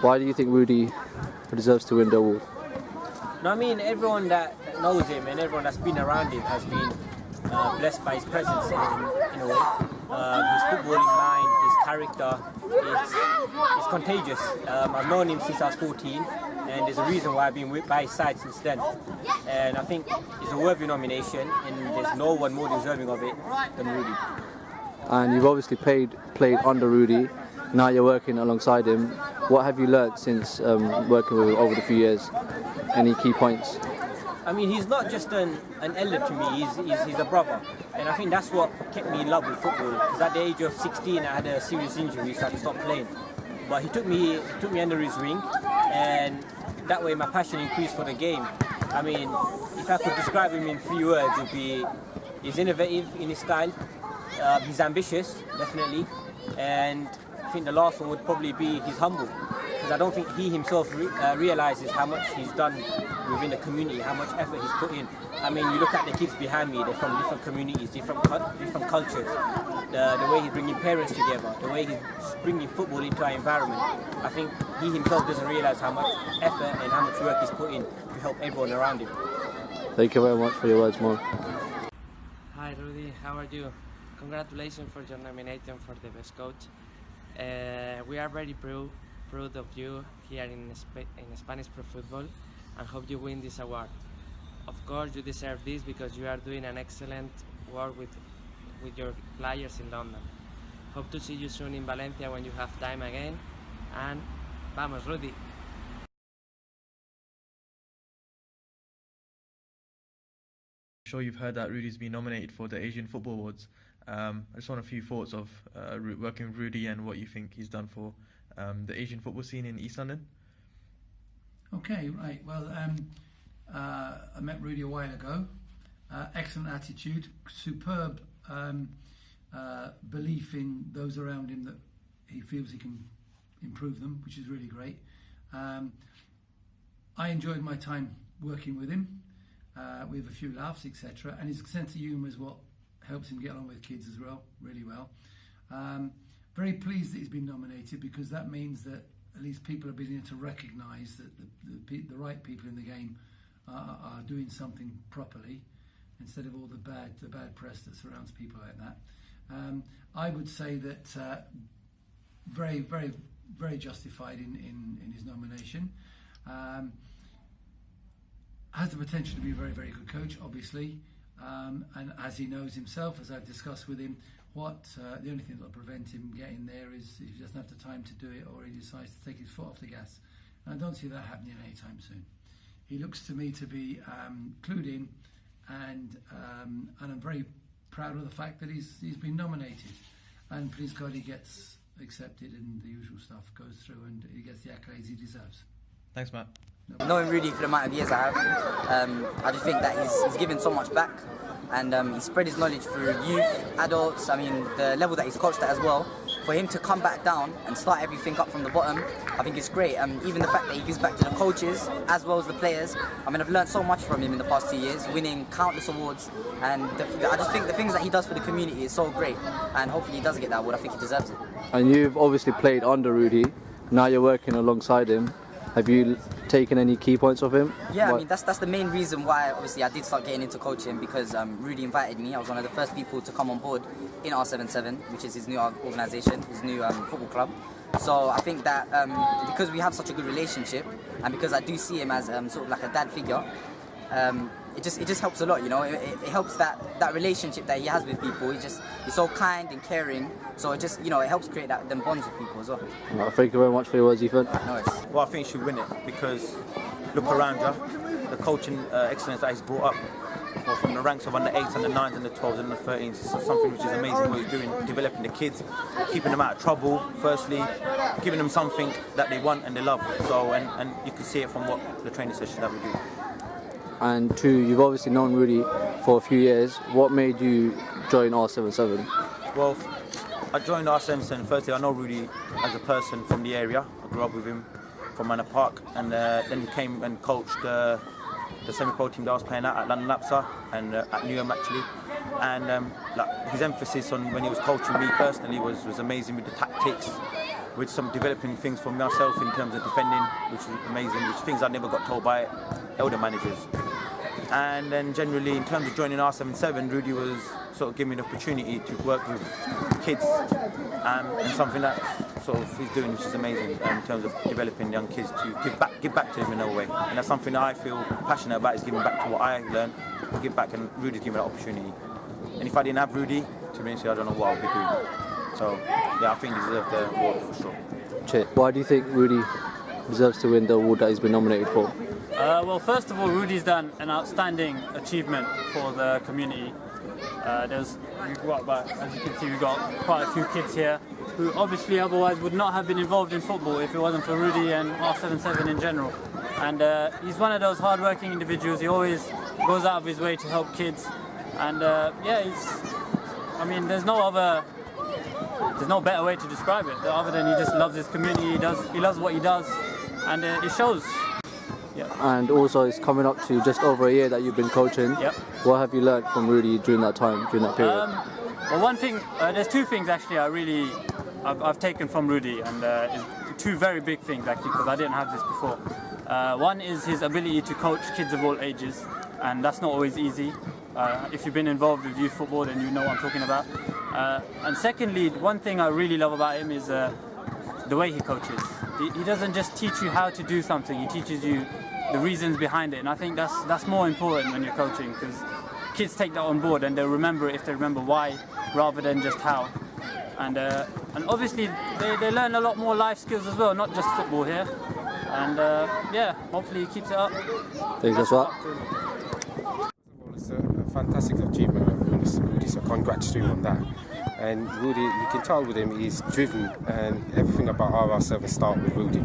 Why do you think Rudy deserves to win the award? No, I mean, everyone that knows him and everyone that's been around him has been blessed by his presence in a way. His footballing mind, his character, it's contagious. I've known him since I was 14, and there's a reason why I've been by his side since then. And I think it's a worthy nomination, and there's no one more deserving of it than Rudy. And you've obviously played under Rudy. Now you're working alongside him. What have you learnt since working with him over the few years? Any key points? I mean, he's not just an elder to me, he's a brother. And I think that's what kept me in love with football. Because at the age of 16, I had a serious injury, so I had to stop playing. But he took me under his wing, and that way my passion increased for the game. I mean, if I could describe him in 3 words, it would be he's innovative in his style, he's ambitious, definitely, and I think the last one would probably be he's humble. Because I don't think he himself realises how much he's done within the community, how much effort he's put in. I mean, you look at the kids behind me, they're from different communities, different cultures. The way he's bringing parents together, the way he's bringing football into our environment. I think he himself doesn't realise how much effort and how much work he's put in to help everyone around him. Thank you very much for your words, Mo. Hi Rudy, how are you? Congratulations for your nomination for the best coach. We are very proud of you here in Spanish Pro Football and hope you win this award. Of course you deserve this because you are doing an excellent work with your players in London. Hope to see you soon in Valencia when you have time again, and vamos Rudy! I'm sure you've heard that Rudy's been nominated for the Asian Football Awards. I just want a few thoughts of working with Rudy and what you think he's done for the Asian football scene in East London. Okay, right. Well, I met Rudy a while ago. Excellent attitude, superb belief in those around him that he feels he can improve them, which is really great. I enjoyed my time working with him. We have a few laughs, etc. And his sense of humour is what helps him get along with kids as well, really well. Very pleased that he's been nominated, because that means that at least people are beginning to recognise that the right people in the game are doing something properly, instead of all the bad press that surrounds people like that. I would say that very, very, very justified in his nomination. Has the potential to be a very, very good coach, obviously, and as he knows himself, as I've discussed with him, the only thing that will prevent him getting there is if he doesn't have the time to do it, or he decides to take his foot off the gas. And I don't see that happening anytime soon. He looks to me to be clued in, and I'm very proud of the fact that he's been nominated. And please God, he gets accepted, and the usual stuff goes through, and he gets the accolades he deserves. Thanks, Matt. Knowing Rudy for the amount of years I have, I just think that he's given so much back, and he's spread his knowledge through youth, adults. I mean, the level that he's coached at as well. For him to come back down and start everything up from the bottom, I think it's great. Even the fact that he gives back to the coaches as well as the players. I mean, I've learned so much from him in the past 2 years, winning countless awards, and I just think the things that he does for the community is so great, and hopefully he does get that award. I think he deserves it. And you've obviously played under Rudy, now you're working alongside him. Have you taken any key points of him? Yeah, I mean, that's the main reason why obviously I did start getting into coaching, because Rudy invited me. I was one of the first people to come on board in R77, which is his new organisation, his new football club. So I think that because we have such a good relationship, and because I do see him as sort of like a dad figure, it just helps a lot, you know. It helps that relationship that he has with people. He's so kind and caring. So it just, you know, it helps create them bonds with people as well. Well, thank you very much for your words, Ethan. No worries. Well, I think he should win it, because look around you, the coaching excellence that he's brought up, well, from the ranks of under 8s and the 9s and the 12s and the 13s, it's something which is amazing what he's doing, developing the kids, keeping them out of trouble, firstly, giving them something that they want and they love. So, and you can see it from what the training sessions that we do. And two, you've obviously known Rudy for a few years. What made you join R77? Well, I joined R77. Firstly, I know Rudy as a person from the area. I grew up with him from Manor Park, and then he came and coached the semi-pro team that I was playing at London Lapsa and at Newham actually. And like, his emphasis on when he was coaching me personally was amazing, with the tactics, with some developing things for myself in terms of defending, which was amazing, which things I never got told by elder managers. And then generally, in terms of joining R77, Rudy was sort of giving me the opportunity to work with kids, and something that sort of he's doing, which is amazing in terms of developing young kids to give back to them in a way. And that's something that I feel passionate about, is giving back to what I learned, give back, and Rudy's given me that opportunity. And if I didn't have Rudy, to be honest, I don't know what I would be doing. So yeah, I think he deserves the award for sure. Why do you think Rudy deserves to win the award that he's been nominated for? Well, first of all, Rudy's done an outstanding achievement for the community. As you can see, we've got quite a few kids here who obviously otherwise would not have been involved in football if it wasn't for Rudy and R77 in general. And he's one of those hard-working individuals. He always goes out of his way to help kids. And I mean, there's no better way to describe it other than he just loves his community. He loves what he does, and it shows. Yeah. And also, it's coming up to just over a year that you've been coaching. Yep. What have you learned from Rudy during that time, during that period? Well, one thing, there's two things actually I've taken from Rudy, and two very big things actually, because I didn't have this before. One is his ability to coach kids of all ages, and that's not always easy. If you've been involved with youth football, then you know what I'm talking about. And secondly, one thing I really love about him is the way he coaches. He doesn't just teach you how to do something, he teaches you the reasons behind it, and I think that's more important when you're coaching, because kids take that on board and they'll remember it if they remember why rather than just how. And obviously they learn a lot more life skills as well, not just football here. And yeah, hopefully he keeps it up. Thanks, that's what. It's a fantastic achievement of Rudy, so congrats to him on that. And Rudy, you can tell with him, he's driven, and everything about R7 starts with Rudy.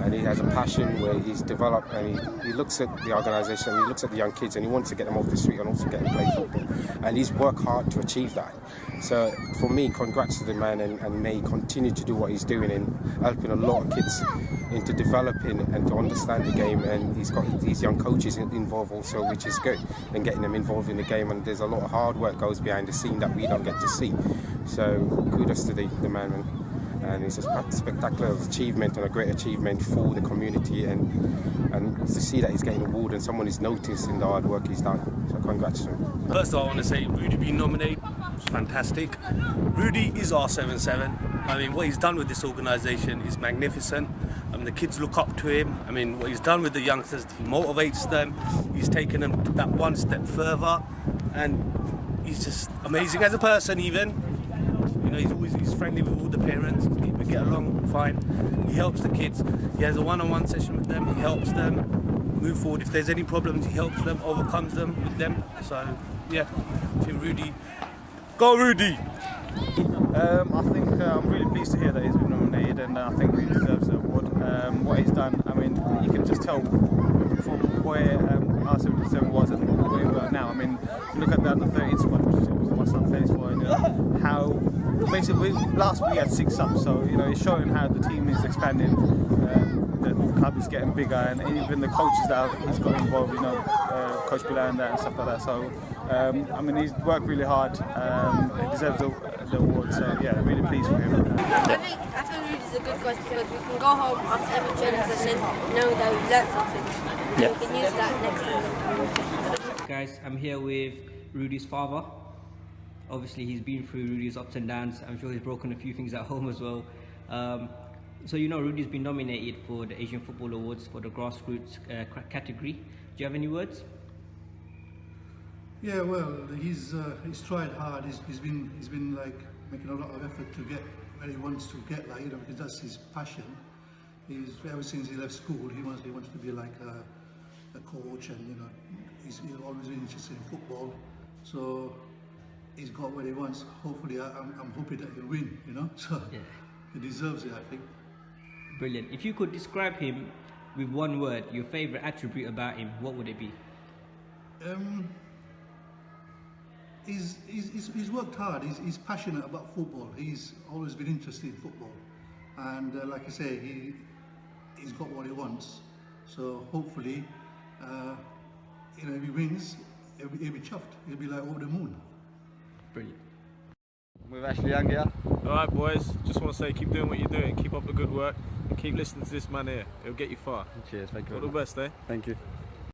And he has a passion where he's developed, and he looks at the organisation, he looks at the young kids, and he wants to get them off the street and also get them play football. And he's worked hard to achieve that. So for me, congrats to the man, and may he continue to do what he's doing and helping a lot of kids into developing and to understand the game. And he's got these young coaches involved also, which is good, and getting them involved in the game. And there's a lot of hard work goes behind the scene that we don't get to see. So kudos to the man. And it's a spectacular achievement and a great achievement for the community, and to see that he's getting an award and someone is noticing the hard work he's done. So congrats to him. First of all, I want to say Rudy being nominated is fantastic. Rudy is R77. I mean, what he's done with this organisation is magnificent. The kids look up to him. I mean, what he's done with the youngsters, he motivates them. He's taken them that one step further, and he's just amazing as a person even. You know, he's friendly with all the parents, we get along fine. He helps the kids. He has a one-on-one session with them, he helps them move forward. If there's any problems, he helps them, overcomes them with them. So, yeah, I think Rudy, go Rudy! I think I'm really pleased to hear that he's been nominated, and I think he deserves the award. What he's done, I mean, you can just tell from where R77 was and where we are now. I mean, if you look at the under-13 squad, which is obviously my son plays for, you know, how basically last week we had 6 subs, so you know, it's showing how the team is expanding. The club is getting bigger, and even the coaches that he's got involved, you know, Coach Bilal and that and stuff like that. So, I mean, he's worked really hard. He deserves the award. So, yeah, really pleased for him. I think Rudy's a good coach because we can go home after every training session and know that we've learned something. Yeah. We can use that next time. Guys, I'm here with Rudy's father. Obviously, he's been through Rudy's ups and downs. I'm sure he's broken a few things at home as well. So you know, Rudy's been nominated for the Asian Football Awards for the grassroots category. Do you have any words? Yeah, well, he's tried hard. He's been like making a lot of effort to get where he wants to get, like, you know, because that's his passion. He's ever since he left school, he wants to be like a coach, and you know, he's always been interested in football. So he's got what he wants. Hopefully, I'm hoping that he'll win. You know, so yeah. He deserves it, I think. Brilliant. If you could describe him with one word, your favourite attribute about him, what would it be? He's worked hard. He's passionate about football. He's always been interested in football, and like I say, he's got what he wants. So hopefully, you know, if he wins, he'll be chuffed. He'll be like over the moon. Brilliant. With Ashley Young here. Alright boys, just want to say keep doing what you're doing, keep up the good work and keep listening to this man here, it'll get you far. Cheers, thank you. All the best, eh? Thank you.